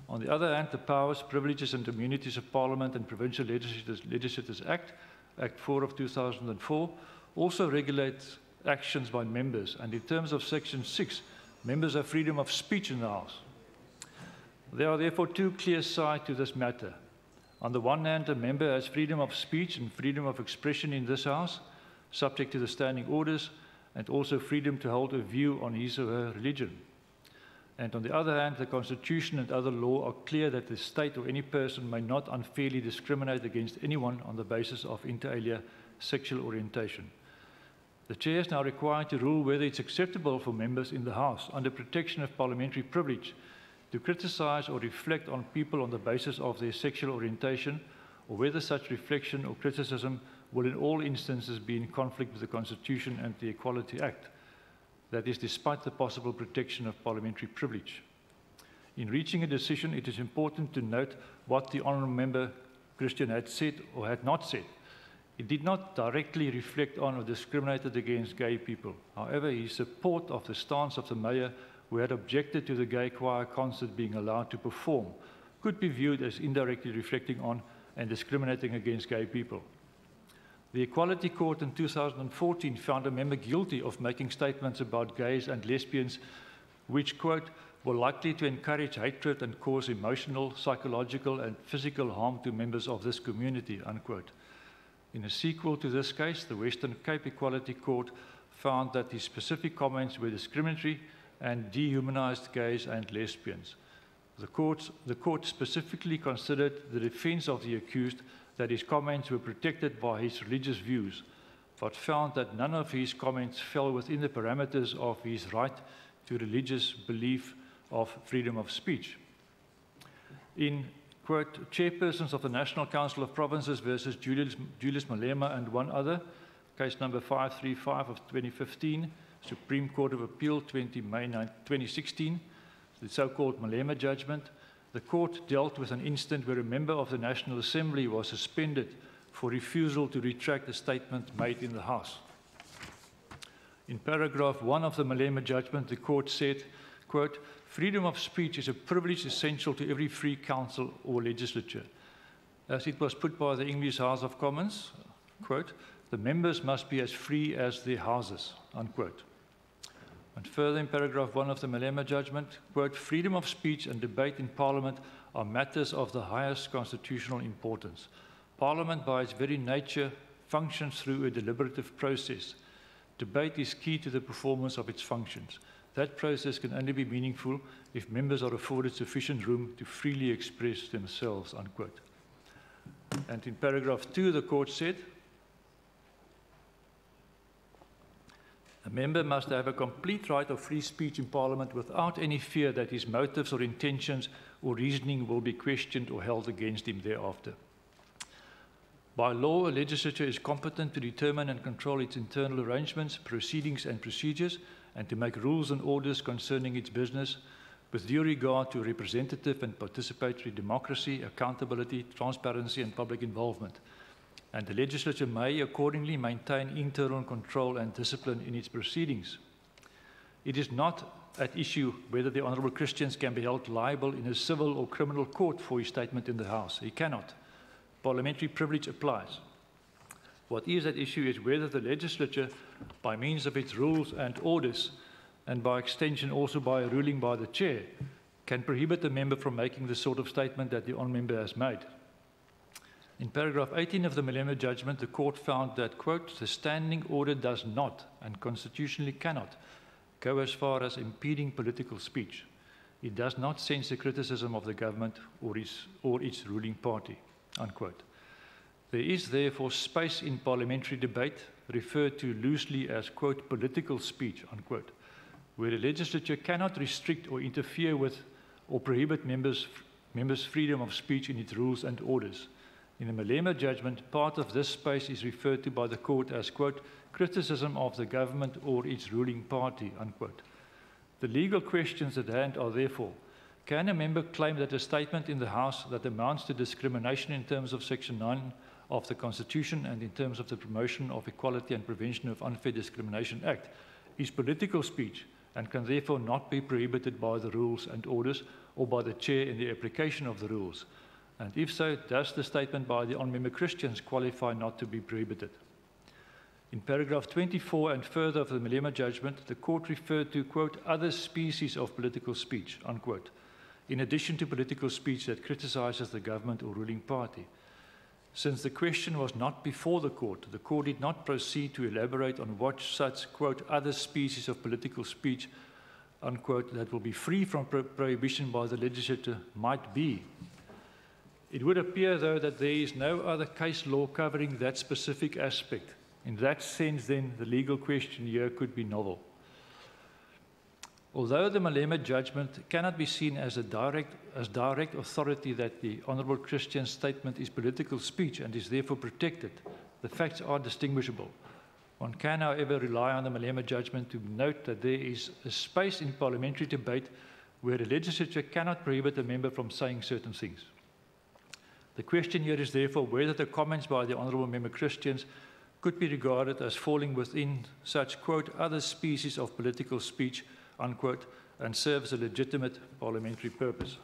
[SPEAKER 2] On the other hand, the Powers, Privileges and Immunities of Parliament and Provincial Legislators Act, Act 4 of 2004, also regulates actions by members, and in terms of Section 6, members have freedom of speech in the House. There are therefore two clear sides to this matter. On the one hand, a member has freedom of speech and freedom of expression in this House, subject to the standing orders, and also freedom to hold a view on his or her religion. And on the other hand, the Constitution and other law are clear that the state or any person may not unfairly discriminate against anyone on the basis of, inter alia, sexual orientation. The Chair is now required to rule whether it's acceptable for members in the House, under protection of parliamentary privilege, to criticize or reflect on people on the basis of their sexual orientation, or whether such reflection or criticism will in all instances be in conflict with the Constitution and the Equality Act. That is, despite the possible protection of parliamentary privilege. In reaching a decision, it is important to note what the Honourable Member Christian had said or had not said. He did not directly reflect on or discriminated against gay people. However, his support of the stance of the Mayor, who had objected to the gay choir concert being allowed to perform, could be viewed as indirectly reflecting on and discriminating against gay people. The Equality Court in 2014 found a member guilty of making statements about gays and lesbians which, quote, were likely to encourage hatred and cause emotional, psychological and physical harm to members of this community, unquote. In a sequel to this case, the Western Cape Equality Court found that his specific comments were discriminatory and dehumanized gays and lesbians. The court specifically considered the defense of the accused that his comments were protected by his religious views, but found that none of his comments fell within the parameters of his right to religious belief of freedom of speech. In, quote, Chairpersons of the National Council of Provinces versus Julius Malema and one other, case number 535 of 2015, Supreme Court of Appeal, 20 May 2016, the so-called Malema judgment, the court dealt with an incident where a member of the National Assembly was suspended for refusal to retract a statement made in the House. In paragraph 1 of the Malema judgment, the court said, quote, freedom of speech is a privilege essential to every free council or legislature. As it was put by the English House of Commons, quote, the members must be as free as their houses, unquote. And further in paragraph 1 of the Malema judgment, quote, freedom of speech and debate in Parliament are matters of the highest constitutional importance. Parliament, by its very nature, functions through a deliberative process. Debate is key to the performance of its functions. That process can only be meaningful if members are afforded sufficient room to freely express themselves, unquote. And in paragraph 2, the court said, a member must have a complete right of free speech in Parliament without any fear that his motives or intentions or reasoning will be questioned or held against him thereafter. By law, a legislature is competent to determine and control its internal arrangements, proceedings and procedures, and to make rules and orders concerning its business, with due regard to representative and participatory democracy, accountability, transparency and public involvement. And the legislature may accordingly maintain internal control and discipline in its proceedings. It is not at issue whether the Honourable Christians can be held liable in a civil or criminal court for his statement in the House. He cannot. Parliamentary privilege applies. What is at issue is whether the legislature, by means of its rules and orders, and by extension also by a ruling by the chair, can prohibit a member from making the sort of statement that the honourable member has made. In paragraph 18 of the Malema judgment, the court found that, quote, the standing order does not, and constitutionally cannot, go as far as impeding political speech. It does not censure criticism of the government or its ruling party, unquote. There is therefore space in parliamentary debate, referred to loosely as, quote, political speech, unquote, where the legislature cannot restrict or interfere with or prohibit members' freedom of speech in its rules and orders. In the Malema judgment, part of this space is referred to by the court as, quote, criticism of the government or its ruling party, unquote. The legal questions at hand are therefore, can a member claim that a statement in the House that amounts to discrimination in terms of Section 9 of the Constitution and in terms of the Promotion of Equality and Prevention of Unfair Discrimination Act is political speech and can therefore not be prohibited by the rules and orders or by the chair in the application of the rules? And if so, does the statement by the honourable member Christians qualify not to be prohibited? In paragraph 24 and further of the Malema judgment, the court referred to, quote, other species of political speech, unquote, in addition to political speech that criticizes the government or ruling party. Since the question was not before the court did not proceed to elaborate on what such, quote, other species of political speech, unquote, that will be free from prohibition by the legislature might be. It would appear, though, that there is no other case law covering that specific aspect. In that sense, then, the legal question here could be novel. Although the Malema judgment cannot be seen as direct authority that the Honourable Christian's statement is political speech and is therefore protected, the facts are distinguishable. One can, however, rely on the Malema judgment to note that there is a space in parliamentary debate where the legislature cannot prohibit a member from saying certain things. The question here is therefore whether the comments by the Honourable Member Christians could be regarded as falling within such, quote, other species of political speech, unquote, and serves a legitimate parliamentary purpose.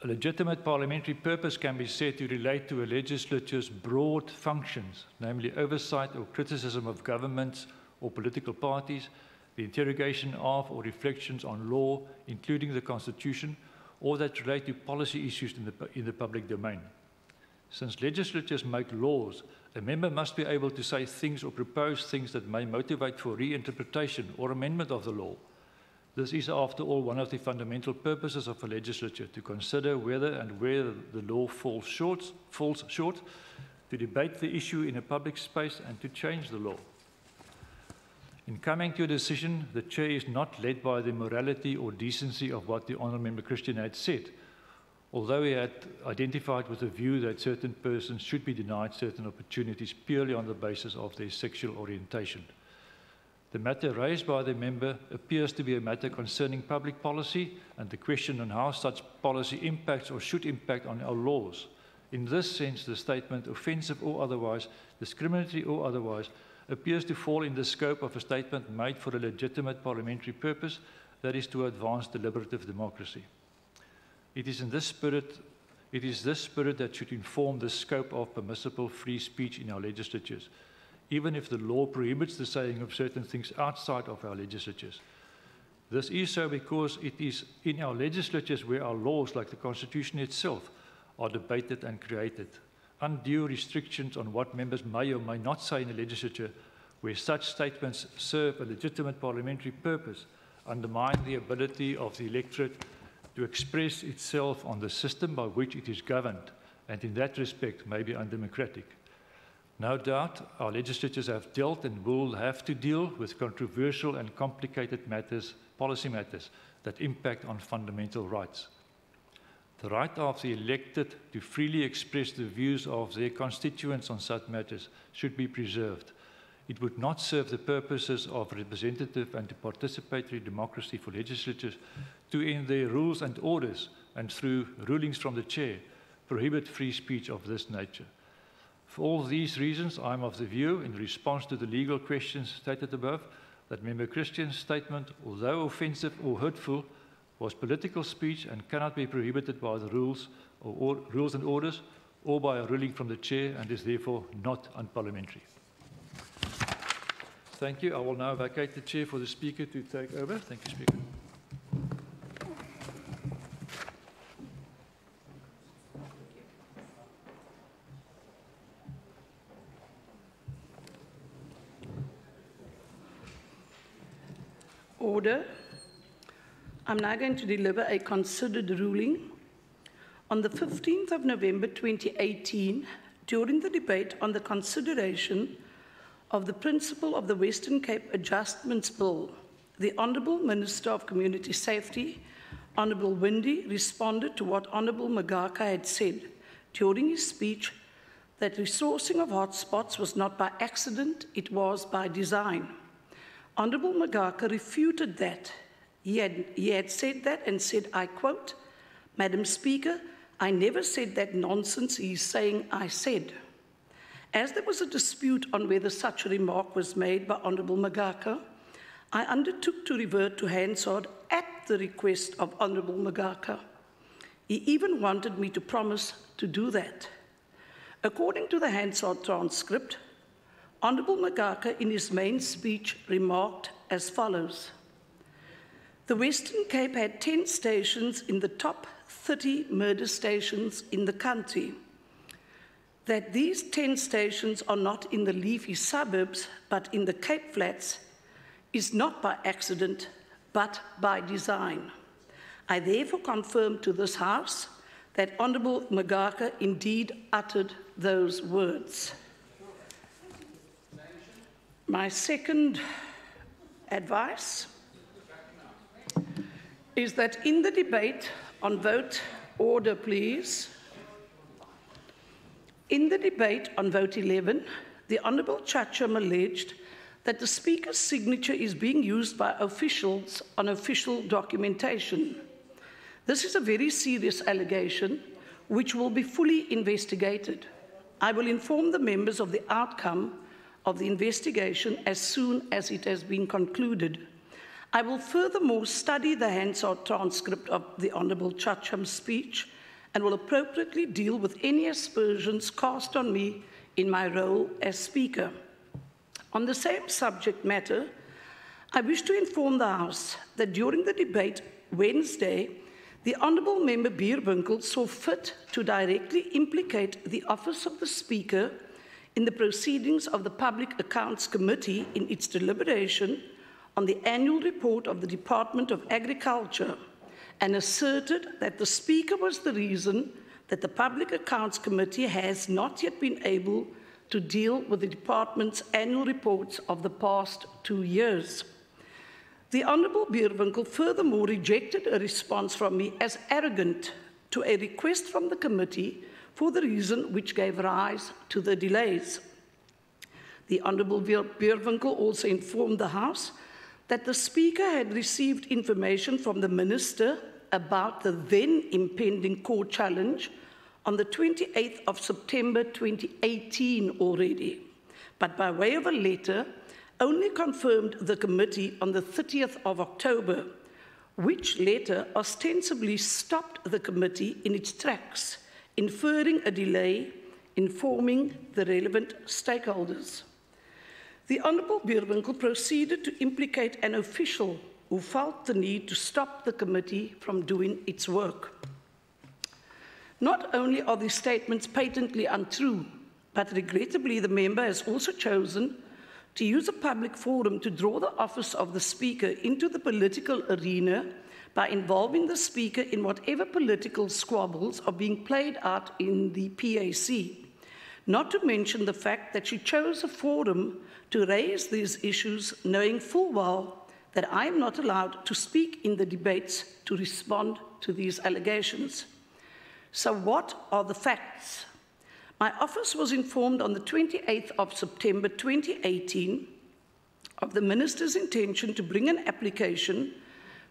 [SPEAKER 2] A legitimate parliamentary purpose can be said to relate to a legislature's broad functions, namely oversight or criticism of governments or political parties, the interrogation of or reflections on law, including the Constitution, or that relate to policy issues in the public domain. Since legislatures make laws, a member must be able to say things or propose things that may motivate for reinterpretation or amendment of the law. This is, after all, one of the fundamental purposes of a legislature, to consider whether and where the law falls short, to debate the issue in a public space and to change the law. In coming to a decision, the chair is not led by the morality or decency of what the Honourable Member Christian had said, although he had identified with a view that certain persons should be denied certain opportunities purely on the basis of their sexual orientation. The matter raised by the member appears to be a matter concerning public policy and the question on how such policy impacts or should impact on our laws. In this sense, the statement, offensive or otherwise, discriminatory or otherwise, appears to fall in the scope of a statement made for a legitimate parliamentary purpose that is to advance deliberative democracy. It is this spirit that should inform the scope of permissible free speech in our legislatures, even if the law prohibits the saying of certain things outside of our legislatures. This is so because it is in our legislatures where our laws, like the Constitution itself, are debated and created. Undue restrictions on what members may or may not say in the legislature, where such statements serve a legitimate parliamentary purpose, undermine the ability of the electorate to express itself on the system by which it is governed, and in that respect may be undemocratic. No doubt, our legislatures have dealt and will have to deal with controversial and complicated matters, policy matters, that impact on fundamental rights. The right of the elected to freely express the views of their constituents on such matters should be preserved. It would not serve the purposes of representative and participatory democracy for legislatures to, in their rules and orders and through rulings from the chair, prohibit free speech of this nature. For all these reasons, I am of the view, in response to the legal questions stated above, that Member Christian's statement, although offensive or hurtful, was political speech and cannot be prohibited by the rules and orders or by a ruling from the chair, and is therefore not unparliamentary. Thank you. I will now vacate the chair for the Speaker to take over. Thank you, Speaker.
[SPEAKER 10] Order. I'm now going to deliver a considered ruling. On the 15th of November 2018, during the debate on the consideration of the principle of the Western Cape Adjustments Bill, the Honourable Minister of Community Safety, Honourable Windy, responded to what Honourable Magaka had said during his speech, that resourcing of hotspots was not by accident, it was by design. Honourable Magaka refuted that. He had said that and said, I quote, "Madam Speaker, I never said that nonsense he is saying I said." As there was a dispute on whether such a remark was made by Honourable Magaka, I undertook to revert to Hansard at the request of Honourable Magaka. He even wanted me to promise to do that. According to the Hansard transcript, Honourable Magaka in his main speech remarked as follows: the Western Cape had 10 stations in the top 30 murder stations in the country. That these 10 stations are not in the leafy suburbs, but in the Cape Flats, is not by accident, but by design. I therefore confirm to this House that Honourable Magaka indeed uttered those words. My second advice is that in the debate on vote, order please. In the debate on vote 11, the Honourable Chacham alleged that the Speaker's signature is being used by officials on official documentation. This is a very serious allegation which will be fully investigated. I will inform the members of the outcome of the investigation as soon as it has been concluded. I will furthermore study the Hansard transcript of the Honourable Chacham's speech and will appropriately deal with any aspersions cast on me in my role as Speaker. On the same subject matter, I wish to inform the House that during the debate Wednesday, the Honourable Member Bierwinkel saw fit to directly implicate the Office of the Speaker in the proceedings of the Public Accounts Committee in its deliberation on the annual report of the Department of Agriculture, and asserted that the Speaker was the reason that the Public Accounts Committee has not yet been able to deal with the Department's annual reports of the past 2 years. The Honourable Bierwinkel furthermore rejected a response from me as arrogant to a request from the committee for the reason which gave rise to the delays. The Honourable Bierwinkel also informed the House that the Speaker had received information from the Minister about the then impending court challenge on the 28th of September 2018 already, but by way of a letter only confirmed the committee on the 30th of October, which letter ostensibly stopped the committee in its tracks, inferring a delay in informing the relevant stakeholders. The Honourable Bierwinkel proceeded to implicate an official who felt the need to stop the committee from doing its work. Not only are these statements patently untrue, but regrettably the member has also chosen to use a public forum to draw the office of the Speaker into the political arena by involving the Speaker in whatever political squabbles are being played out in the PAC. Not to mention the fact that she chose a forum to raise these issues, knowing full well that I am not allowed to speak in the debates to respond to these allegations. So what are the facts? My office was informed on the 28th of September 2018 of the Minister's intention to bring an application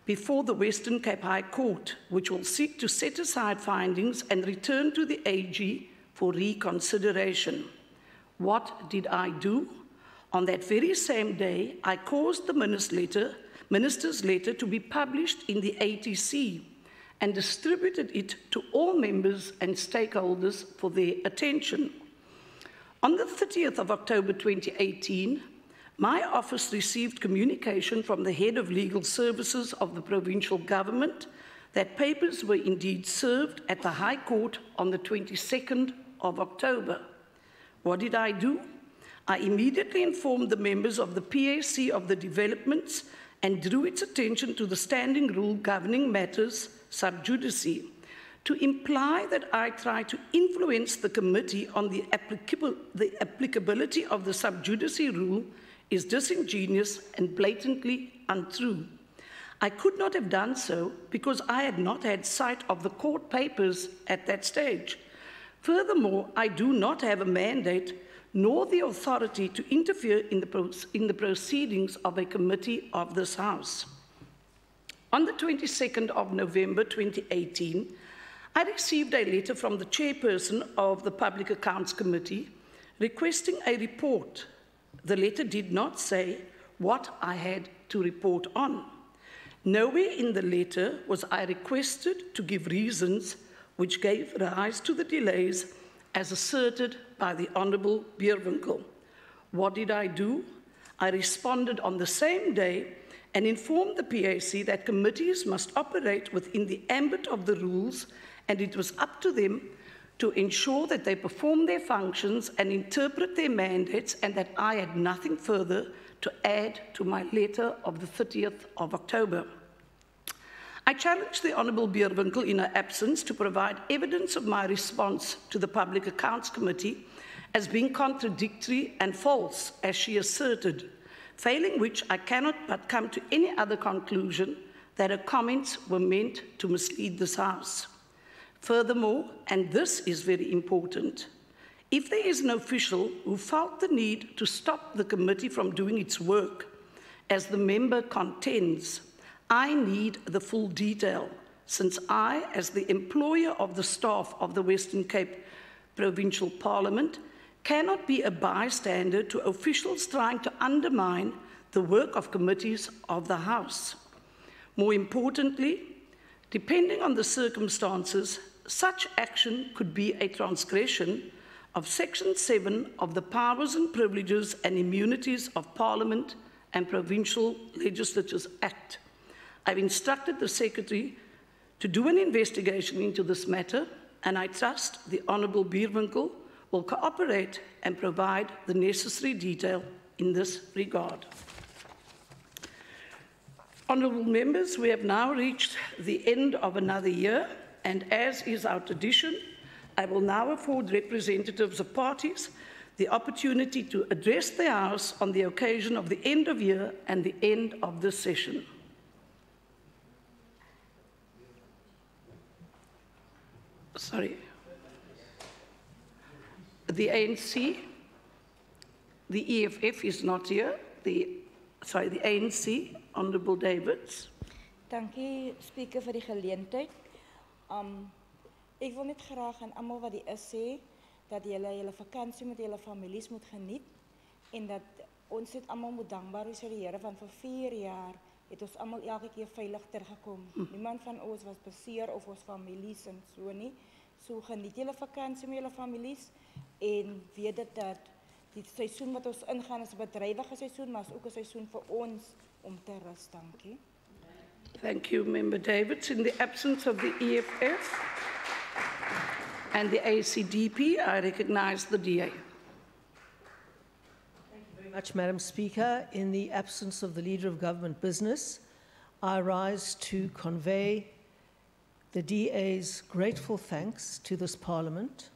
[SPEAKER 10] before the Western Cape High Court, which will seek to set aside findings and return to the AG for reconsideration. What did I do? On that very same day, I caused the minister's letter to be published in the ATC and distributed it to all members and stakeholders for their attention. On the 30th of October 2018, my office received communication from the head of legal services of the provincial government that papers were indeed served at the High Court on the 22nd of October. What did I do? I immediately informed the members of the PAC of the developments and drew its attention to the standing rule governing matters sub judice, to imply that I tried to influence the committee on the applicability of the sub judice rule is disingenuous and blatantly untrue. I could not have done so because I had not had sight of the court papers at that stage. Furthermore, I do not have a mandate nor the authority to interfere in the proceedings of a committee of this House. On the 22nd of November 2018, I received a letter from the chairperson of the Public Accounts Committee requesting a report. The letter did not say what I had to report on. Nowhere in the letter was I requested to give reasons which gave rise to the delays as asserted by the Honourable Bierwinkel. What did I do? I responded on the same day and informed the PAC that committees must operate within the ambit of the rules, and it was up to them to ensure that they perform their functions and interpret their mandates, and that I had nothing further to add to my letter of the 30th of October. I challenged the Honourable Bierwinkel in her absence to provide evidence of my response to the Public Accounts Committee as being contradictory and false, as she asserted, failing which I cannot but come to any other conclusion that her comments were meant to mislead this House. Furthermore, and this is very important, if there is an official who felt the need to stop the committee from doing its work, as the member contends, I need the full detail, since I, as the employer of the staff of the Western Cape Provincial Parliament, cannot be a bystander to officials trying to undermine the work of committees of the House. More importantly, depending on the circumstances, such action could be a transgression of Section 7 of the Powers and Privileges and Immunities of Parliament and Provincial Legislatures Act. I've instructed the Secretary to do an investigation into this matter, and I trust the Honourable Bierwinkel will cooperate and provide the necessary detail in this regard. Honourable members, we have now reached the end of another year, and as is our tradition, I will now afford representatives of parties the opportunity to address the House on the occasion of the end of year and the end of this session. Sorry. The ANC, the EFF is not here. The ANC, Honourable Davids.
[SPEAKER 8] Dankie, Speaker, vir die geleentheid. Ek wil net graag aan almal wat die is sê dat julle vakansie met julle families moet geniet en dat ons dit almal moet dankbaar wees vir die Here want vir 4 jaar het ons allemaal elke keer veilig teruggekom. Niemand van ons was beseer of ons families en so nie. So geniet julle vakansie met julle families en weet dit dat die seisoen wat ons ingaan is 'n bedrywige seisoen, maar is ook 'n seisoen vir ons om te rus. Dankie.
[SPEAKER 10] Thank you, Member Davids. In the absence of the EFF and the ACDP, I recognise the DA.
[SPEAKER 11] Very much, Madam Speaker. In the absence of the Leader of Government Business, I rise to convey the DA's grateful thanks to this Parliament,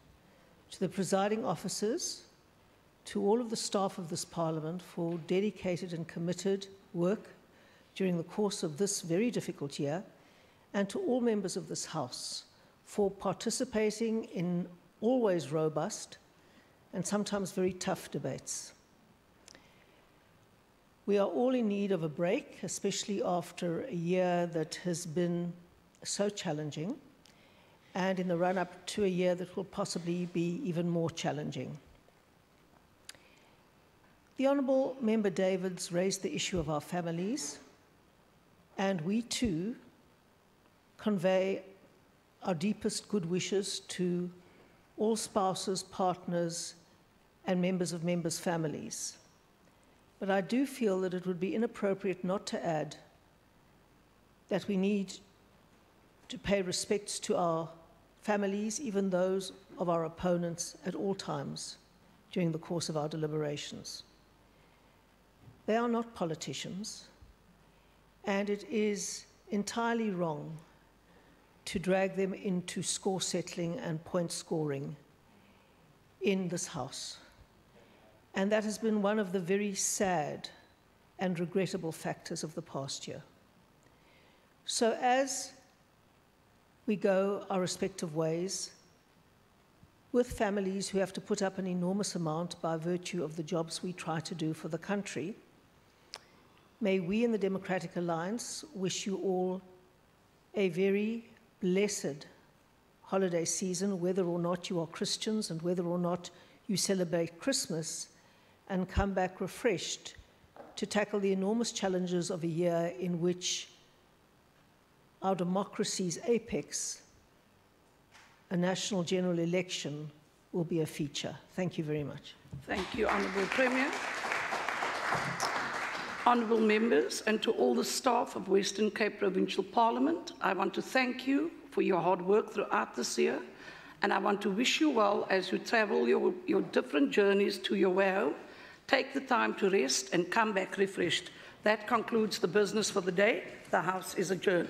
[SPEAKER 11] to the presiding officers, to all of the staff of this Parliament for dedicated and committed work during the course of this very difficult year, and to all members of this House for participating in always robust and sometimes very tough debates. We are all in need of a break, especially after a year that has been so challenging, and in the run-up to a year that will possibly be even more challenging. The Honourable Member Davids raised the issue of our families, and we too convey our deepest good wishes to all spouses, partners, and members of members' families. But I do feel that it would be inappropriate not to add that we need to pay respects to our families, even those of our opponents, at all times during the course of our deliberations. They are not politicians, and it is entirely wrong to drag them into score settling and point scoring in this House. And that has been one of the very sad and regrettable factors of the past year. So as we go our respective ways, with families who have to put up an enormous amount by virtue of the jobs we try to do for the country, may we in the Democratic Alliance wish you all a very blessed holiday season, whether or not you are Christians and whether or not you celebrate Christmas, and come back refreshed to tackle the enormous challenges of a year in which our democracy's apex, a national general election, will be a feature. Thank you very much.
[SPEAKER 10] Thank you, Honourable Premier. Honourable members, and to all the staff of Western Cape Provincial Parliament, I want to thank you for your hard work throughout this year, and I want to wish you well as you travel your different journeys to your way home. Take the time to rest and come back refreshed. That concludes the business for the day. The House is adjourned.